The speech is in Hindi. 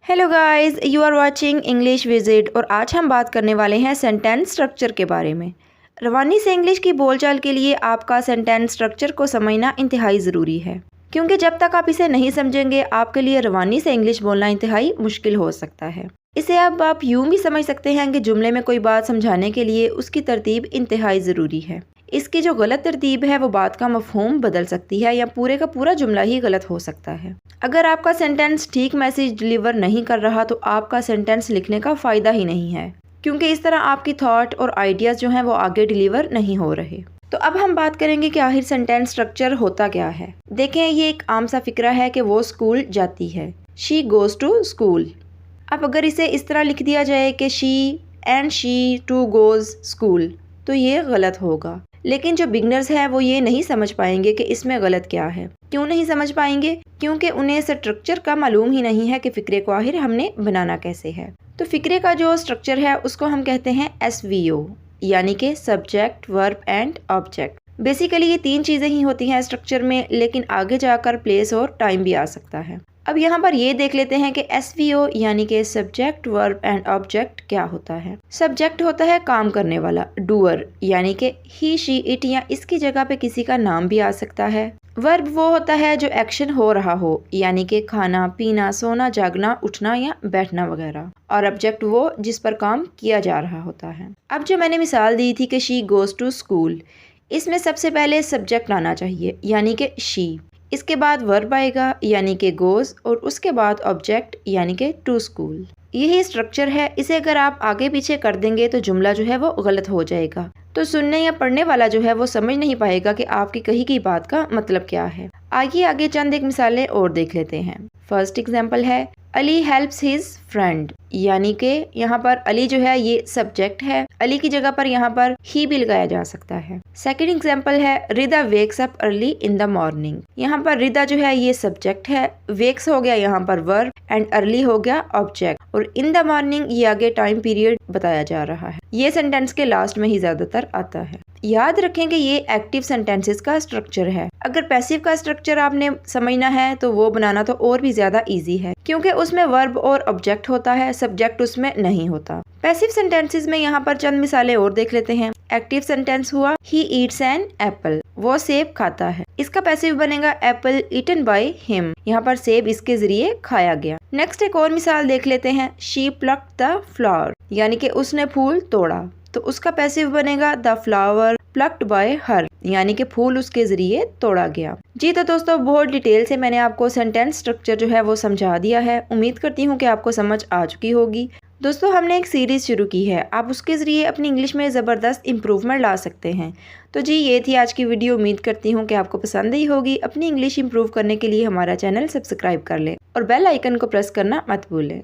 Hello guys, you are watching English Visit और आज हम बात करने वाले हैं सेंटेंस स्ट्रक्चर के बारे में। रवानी से इंग्लिश की बोलचाल के लिए आपका सेंटेंस स्ट्रक्चर को समझना इंतहाई ज़रूरी है, क्योंकि जब तक आप इसे नहीं समझेंगे आपके लिए रवानी से इंग्लिश बोलना इंतहाई मुश्किल हो सकता है। इसे अब आप यूं भी समझ सकते हैं कि जुमले में कोई बात समझाने के लिए उसकी तरतीब इंतहाई ज़रूरी है। इसकी जो गलत तरतीब है वो बात का मफहूम बदल सकती है या पूरे का पूरा जुमला ही गलत हो सकता है। अगर आपका सेंटेंस ठीक मैसेज डिलीवर नहीं कर रहा तो आपका सेंटेंस लिखने का फ़ायदा ही नहीं है, क्योंकि इस तरह आपकी थॉट और आइडियाज़ जो हैं वो आगे डिलीवर नहीं हो रहे। तो अब हम बात करेंगे कि आखिर सेंटेंस स्ट्रक्चर होता क्या है। देखें, ये एक आम सा फिक्रा है कि वो स्कूल जाती है, शी गोज़ टू स्कूल। अब अगर इसे इस तरह लिख दिया जाए कि शी टू गोज़ स्कूल, तो ये गलत होगा। लेकिन जो बिगनर्स हैं वो ये नहीं समझ पाएंगे कि इसमें गलत क्या है। क्यों नहीं समझ पाएंगे? क्योंकि उन्हें स्ट्रक्चर का मालूम ही नहीं है कि फ़िक्रे को आखिर हमने बनाना कैसे है। तो फ़िक्रे का जो स्ट्रक्चर है उसको हम कहते हैं SVO, यानी कि subject, verb and object. Basically ये तीन चीज़ें ही होती हैं स्ट्रक्चर में, लेकिन आगे जाकर प्लेस और टाइम भी आ सकता है। अब यहाँ पर ये देख लेते हैं कि SVO यानी कि सब्जेक्ट, वर्ब एंड ऑब्जेक्ट क्या होता है। सब्जेक्ट होता है काम करने वाला, डूअर, यानी कि ही, शी, इट या इसकी जगह पे किसी का नाम भी आ सकता है। वर्ब वो होता है जो एक्शन हो रहा हो, यानी कि खाना, पीना, सोना, जागना, उठना या बैठना वगैरह। और ऑब्जेक्ट वो जिस पर काम किया जा रहा होता है। अब जो मैंने मिसाल दी थी कि शी गोज़ टू स्कूल, इसमें सबसे पहले सब्जेक्ट आना चाहिए, यानी कि शी। इसके बाद वर्ब आएगा, यानी कि गोज़, और उसके बाद ऑब्जेक्ट, यानी कि टू स्कूल। यही स्ट्रक्चर है। इसे अगर आप आगे पीछे कर देंगे तो जुमला जो है वो गलत हो जाएगा। तो सुनने या पढ़ने वाला जो है वो समझ नहीं पाएगा कि आपकी कही की बात का मतलब क्या है। आगे चंद एक मिसालें और देख लेते हैं। फर्स्ट एग्जाम्पल है, अली हेल्प्स हिज फ्रेंड, यानी कि यहाँ पर अली जो है ये सब्जेक्ट है। अली की जगह पर यहाँ पर ही भी लगाया जा सकता है। सेकंड एग्जाम्पल है, Rida wakes up early in the morning. यहाँ पर रिदा जो है ये सब्जेक्ट है, वेक्स हो गया यहाँ पर वर्ब एंड अर्ली हो गया ऑब्जेक्ट, और इन द मॉर्निंग ये आगे टाइम पीरियड बताया जा रहा है। ये सेंटेंस के लास्ट में ही ज्यादातर आता है। याद रखें कि ये एक्टिव सेंटेंसेस का स्ट्रक्चर है। अगर पैसिव का स्ट्रक्चर आपने समझना है तो वो बनाना तो और भी ज्यादा इजी है, क्योंकि उसमें वर्ब और ऑब्जेक्ट होता है, सब्जेक्ट उसमें नहीं होता। पैसिव सेंटेंसेस में यहाँ पर चंद मिसालें और देख लेते हैं। एक्टिव सेंटेंस हुआ, ही ईट्स एन एप्पल, वो सेब खाता है। इसका पैसिव बनेगा एप्पल ईटन बाय हिम, यहाँ पर सेब इसके जरिए खाया गया। नेक्स्ट एक और मिसाल देख लेते हैं, शी प्लक्ड द फ्लावर, यानी कि उसने फूल तोड़ा। तो उसका पैसिव बनेगा द फ्लावर प्लक्ड बाय हर, यानी कि फूल उसके जरिए तोड़ा गया। जी तो दोस्तों, बहुत डिटेल से मैंने आपको सेंटेंस स्ट्रक्चर जो है वो समझा दिया है। उम्मीद करती हूँ कि आपको समझ आ चुकी होगी। दोस्तों, हमने एक सीरीज शुरू की है, आप उसके जरिए अपनी इंग्लिश में ज़बरदस्त इंप्रूवमेंट ला सकते हैं। तो जी, ये थी आज की वीडियो। उम्मीद करती हूँ कि आपको पसंद आई होगी। अपनी इंग्लिश इंप्रूव करने के लिए हमारा चैनल सब्सक्राइब कर लें और बेल आइकन को प्रेस करना मत भूलें।